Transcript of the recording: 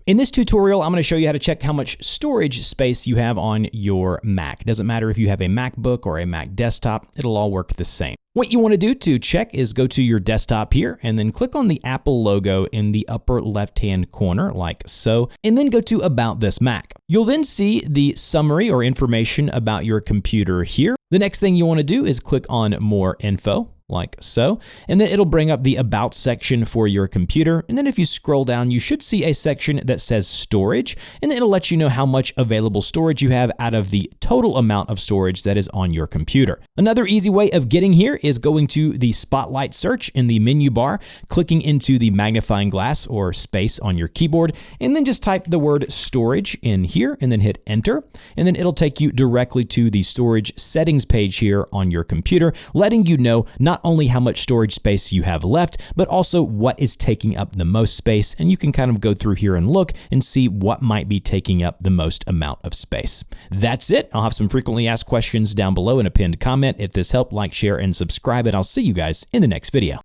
In this tutorial, I'm going to show you how to check how much storage space you have on your Mac. It doesn't matter if you have a MacBook or a Mac desktop, it'll all work the same. What you want to do to check is go to your desktop here and then click on the Apple logo in the upper left-hand corner like so, and then go to About This Mac. You'll then see the summary or information about your computer here. The next thing you want to do is click on More Info, like so, and then it'll bring up the About section for your computer, and then if you scroll down, you should see a section that says Storage, and then it'll let you know how much available storage you have out of the total amount of storage that is on your computer. Another easy way of getting here is going to the Spotlight search in the menu bar, clicking into the magnifying glass or space on your keyboard, and then just type the word storage in here and then hit enter, and then it'll take you directly to the storage settings page here on your computer, letting you know not only how much storage space you have left, but also what is taking up the most space. And you can kind of go through here and look and see what might be taking up the most amount of space. That's it. I'll have some frequently asked questions down below in a pinned comment. If this helped, like, share, and subscribe, and I'll see you guys in the next video.